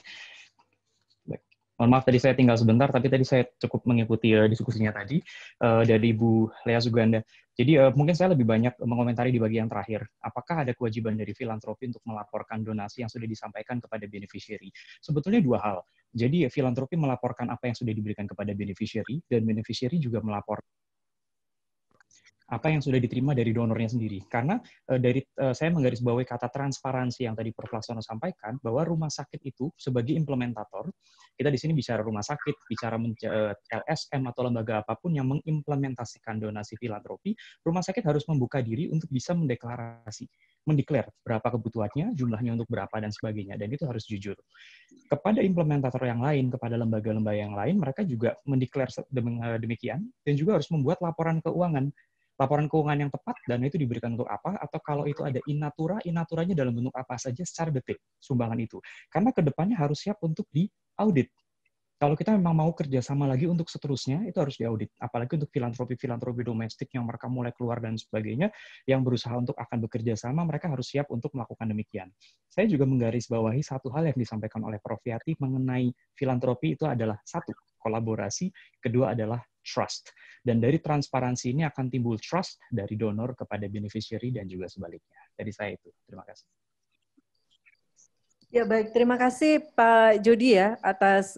Baik. Mohon maaf tadi saya tinggal sebentar, tapi tadi saya cukup mengikuti diskusinya tadi dari Ibu Lea Suganda. Jadi mungkin saya lebih banyak mengomentari di bagian terakhir. Apakah ada kewajiban dari filantropi untuk melaporkan donasi yang sudah disampaikan kepada beneficiary? Sebetulnya dua hal. Jadi filantropi melaporkan apa yang sudah diberikan kepada beneficiary, dan beneficiary juga melaporkan apa yang sudah diterima dari donornya sendiri. Karena saya menggarisbawahi kata transparansi yang tadi Prof. Laksono sampaikan, bahwa rumah sakit itu sebagai implementator, kita di sini bicara rumah sakit, bicara LSM atau lembaga apapun yang mengimplementasikan donasi filantropi, rumah sakit harus membuka diri untuk bisa mendeklar berapa kebutuhannya, jumlahnya untuk berapa, dan sebagainya. Dan itu harus jujur. Kepada implementator yang lain, kepada lembaga-lembaga yang lain, mereka juga mendeklar demikian, dan juga harus membuat laporan keuangan yang tepat, dana itu diberikan untuk apa, atau kalau itu ada inaturanya dalam bentuk apa saja secara detik, sumbangan itu. Karena kedepannya harus siap untuk diaudit. Kalau kita memang mau kerjasama lagi untuk seterusnya, itu harus diaudit. Apalagi untuk filantropi domestik yang mereka mulai keluar dan sebagainya, yang berusaha untuk akan bekerja sama, mereka harus siap untuk melakukan demikian. Saya juga menggarisbawahi satu hal yang disampaikan oleh Prof. Yati mengenai filantropi itu adalah satu, kolaborasi, kedua adalah trust. Dan dari transparansi ini akan timbul trust dari donor kepada beneficiary dan juga sebaliknya. Dari saya itu. Terima kasih. Ya baik, terima kasih Pak Jody ya atas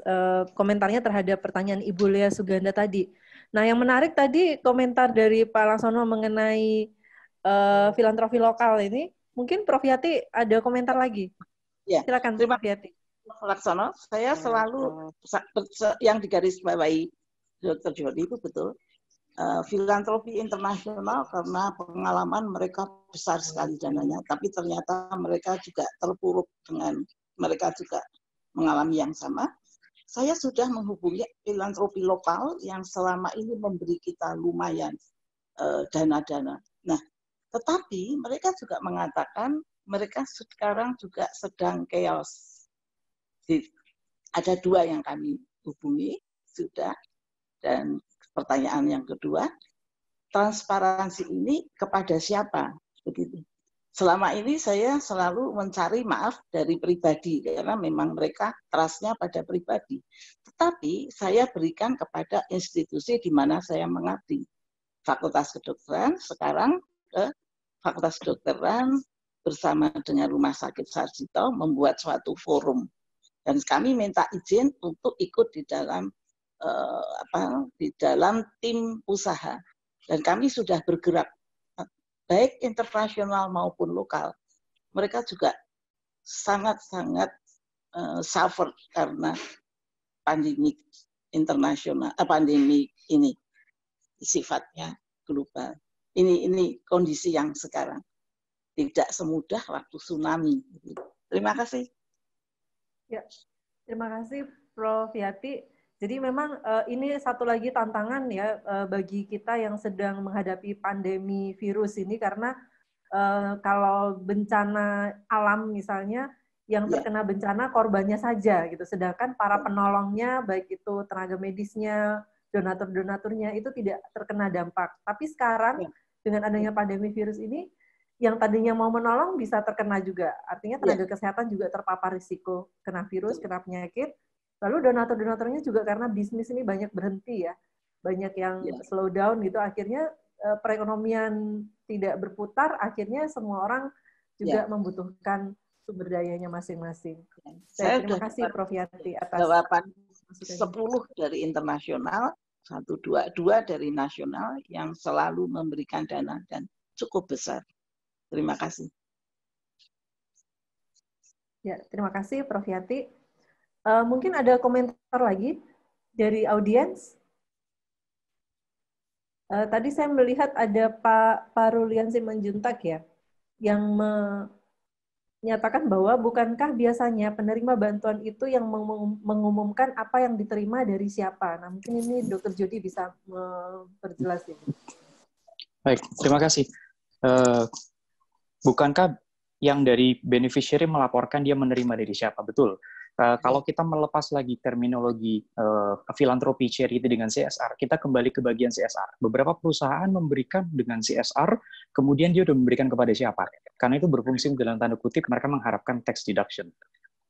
komentarnya terhadap pertanyaan Ibu Lea Suganda tadi. Nah yang menarik tadi komentar dari Pak Laksono mengenai filantropi lokal ini. Mungkin Prof. Yati ada komentar lagi. Ya, silakan Prof. Yati. Prof. Laksono, saya selalu yang digarisbawahi Dr. Jody itu betul. Filantropi internasional karena pengalaman mereka besar sekali dananya, tapi ternyata mereka juga terpuruk dengan mereka juga mengalami yang sama. Saya sudah menghubungi filantropi lokal yang selama ini memberi kita lumayan dana-dana. Nah, tetapi mereka juga mengatakan mereka sekarang juga sedang chaos. Ada dua yang kami hubungi sudah. Dan pertanyaan yang kedua, transparansi ini kepada siapa? Begitu. Selama ini saya selalu mencari maaf dari pribadi, karena memang mereka trust-nya pada pribadi. Tetapi saya berikan kepada institusi di mana saya mengabdi. Fakultas Kedokteran, sekarang ke Fakultas Kedokteran bersama dengan Rumah Sakit Sarjito membuat suatu forum. Dan kami minta izin untuk ikut di dalam tim usaha, dan kami sudah bergerak baik internasional maupun lokal. Mereka juga sangat-sangat suffer karena pandemi internasional, pandemi ini sifatnya global. Ini kondisi yang sekarang tidak semudah waktu tsunami. Terima kasih. Ya, terima kasih Prof. Yati. Jadi memang ini satu lagi tantangan ya bagi kita yang sedang menghadapi pandemi virus ini, karena kalau bencana alam misalnya yang terkena bencana korbannya saja gitu, sedangkan para penolongnya baik itu tenaga medisnya, donatur-donaturnya itu tidak terkena dampak. Tapi sekarang dengan adanya pandemi virus ini, yang tadinya mau menolong bisa terkena juga. Artinya tenaga kesehatan juga terpapar risiko kena virus, kena penyakit. Lalu donatur-donaturnya juga karena bisnis ini banyak berhenti ya, banyak yang slow down gitu, akhirnya perekonomian tidak berputar, akhirnya semua orang juga membutuhkan sumber dayanya masing-masing. Saya terima kasih Prof. Yati atas jawaban 10 dari internasional, 2 dari nasional yang selalu memberikan dana dan cukup besar. Terima kasih. Ya, terima kasih Prof. Yati. Mungkin ada komentar lagi dari audiens. Tadi saya melihat ada Pak Parulian Simanjuntak ya, yang menyatakan bahwa bukankah biasanya penerima bantuan itu yang mengumumkan apa yang diterima dari siapa? Nah, mungkin ini Dr. Jody bisa memperjelas ini. Baik, terima kasih. Bukankah yang dari beneficiary melaporkan dia menerima dari siapa? Betul. Kalau kita melepas lagi terminologi filantropi charity dengan CSR, kita kembali ke bagian CSR. Beberapa perusahaan memberikan dengan CSR, kemudian dia sudah memberikan kepada siapa? Karena itu berfungsi dalam tanda kutip mereka mengharapkan tax deduction.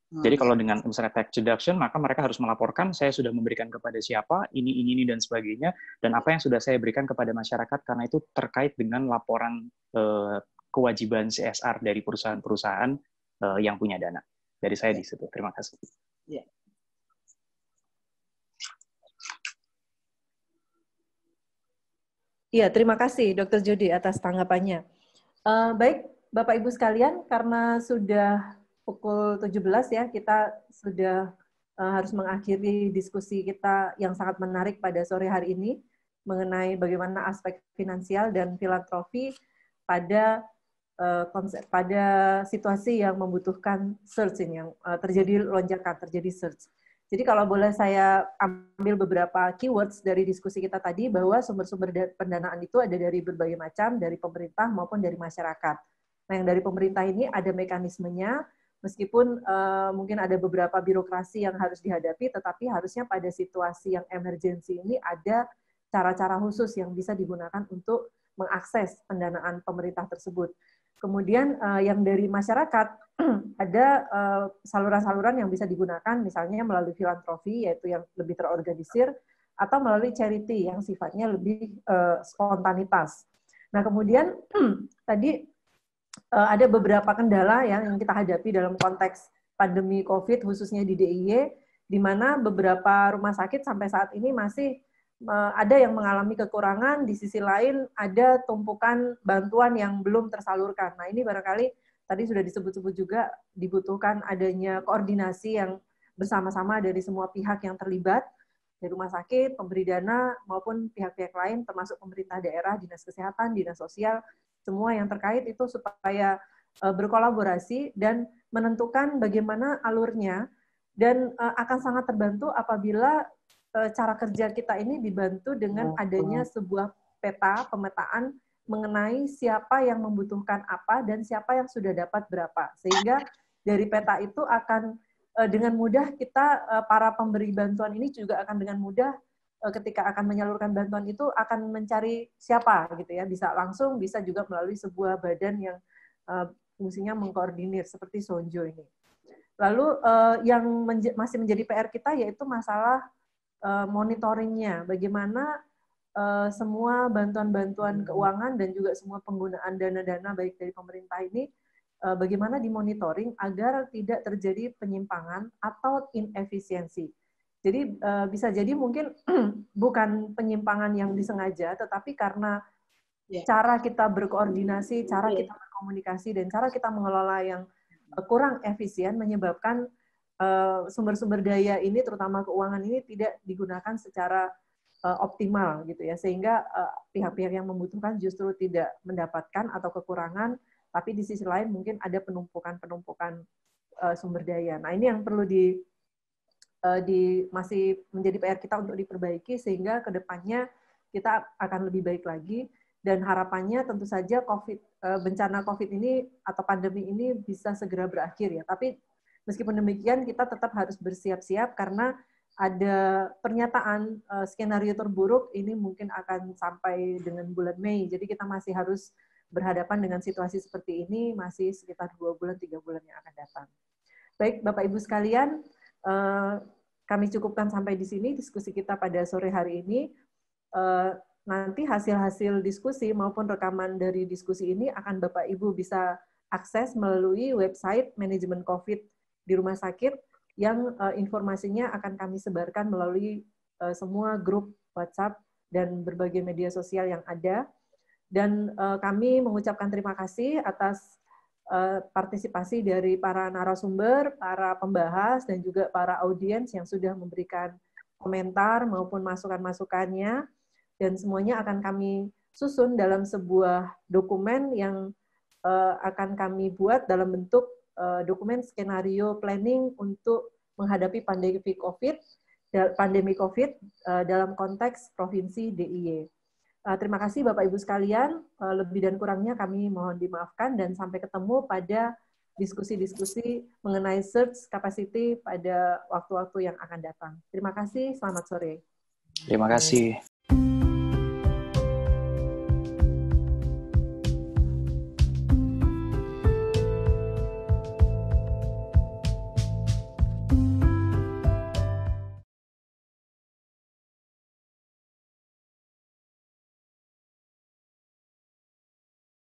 Jadi kalau dengan misalnya tax deduction, maka mereka harus melaporkan saya sudah memberikan kepada siapa, ini dan sebagainya, dan apa yang sudah saya berikan kepada masyarakat, karena itu terkait dengan laporan kewajiban CSR dari perusahaan-perusahaan yang punya dana. Dari saya di situ. Terima kasih. Ya. Iya, terima kasih Dr. Jody atas tanggapannya. Baik, Bapak Ibu sekalian, karena sudah pukul 17 ya, kita sudah harus mengakhiri diskusi kita yang sangat menarik pada sore hari ini mengenai bagaimana aspek finansial dan filantropi pada situasi yang membutuhkan surge ini, yang terjadi lonjakan, terjadi surge. Jadi kalau boleh saya ambil beberapa keywords dari diskusi kita tadi, bahwa sumber-sumber pendanaan itu ada dari berbagai macam, dari pemerintah maupun dari masyarakat. Nah, yang dari pemerintah ini ada mekanismenya, meskipun mungkin ada beberapa birokrasi yang harus dihadapi, tetapi harusnya pada situasi yang emergensi ini ada cara-cara khusus yang bisa digunakan untuk mengakses pendanaan pemerintah tersebut. Kemudian yang dari masyarakat ada saluran-saluran yang bisa digunakan, misalnya melalui filantropi, yaitu yang lebih terorganisir, atau melalui charity yang sifatnya lebih spontanitas. Nah, kemudian tadi ada beberapa kendala yang kita hadapi dalam konteks pandemi COVID, khususnya di DIY, di mana beberapa rumah sakit sampai saat ini masih ada yang mengalami kekurangan, di sisi lain ada tumpukan bantuan yang belum tersalurkan. Nah, ini barangkali tadi sudah disebut-sebut juga dibutuhkan adanya koordinasi yang bersama-sama dari semua pihak yang terlibat, dari rumah sakit, pemberi dana, maupun pihak-pihak lain, termasuk pemerintah daerah, dinas kesehatan, dinas sosial, semua yang terkait itu supaya berkolaborasi dan menentukan bagaimana alurnya, dan akan sangat terbantu apabila cara kerja kita ini dibantu dengan adanya sebuah peta, pemetaan mengenai siapa yang membutuhkan apa dan siapa yang sudah dapat berapa. Sehingga dari peta itu akan dengan mudah kita, para pemberi bantuan ini juga akan dengan mudah ketika akan menyalurkan bantuan itu akan mencari siapa gitu ya. Bisa langsung, bisa juga melalui sebuah badan yang fungsinya mengkoordinir seperti Sonjo ini. Lalu yang masih menjadi PR kita yaitu masalah monitoringnya, bagaimana semua bantuan-bantuan keuangan dan juga semua penggunaan dana-dana baik dari pemerintah ini bagaimana dimonitoring agar tidak terjadi penyimpangan atau inefisiensi. Jadi bisa jadi mungkin bukan penyimpangan yang disengaja, tetapi karena cara kita berkoordinasi, cara kita berkomunikasi, dan cara kita mengelola yang kurang efisien menyebabkan sumber-sumber daya ini, terutama keuangan ini, tidak digunakan secara optimal gitu ya, sehingga pihak-pihak yang membutuhkan justru tidak mendapatkan atau kekurangan, tapi di sisi lain mungkin ada penumpukan sumber daya. Nah, ini yang perlu masih menjadi PR kita untuk diperbaiki, sehingga ke depannya kita akan lebih baik lagi, dan harapannya tentu saja bencana COVID ini atau pandemi ini bisa segera berakhir ya. Tapi meskipun demikian, kita tetap harus bersiap-siap karena ada pernyataan skenario terburuk ini mungkin akan sampai dengan bulan Mei. Jadi kita masih harus berhadapan dengan situasi seperti ini masih sekitar 2 bulan, 3 bulan yang akan datang. Baik, Bapak Ibu sekalian, kami cukupkan sampai di sini diskusi kita pada sore hari ini. Nanti hasil-hasil diskusi maupun rekaman dari diskusi ini akan Bapak Ibu bisa akses melalui website manajemen COVID di rumah sakit, yang informasinya akan kami sebarkan melalui semua grup WhatsApp dan berbagai media sosial yang ada. Dan kami mengucapkan terima kasih atas partisipasi dari para narasumber, para pembahas, dan juga para audiens yang sudah memberikan komentar maupun masukan-masukannya. Dan semuanya akan kami susun dalam sebuah dokumen yang akan kami buat dalam bentuk dokumen skenario planning untuk menghadapi pandemi COVID dalam konteks Provinsi DIY. Terima kasih Bapak Ibu sekalian, lebih dan kurangnya kami mohon dimaafkan, dan sampai ketemu pada diskusi-diskusi mengenai search capacity pada waktu-waktu yang akan datang. Terima kasih, selamat sore. Terima kasih.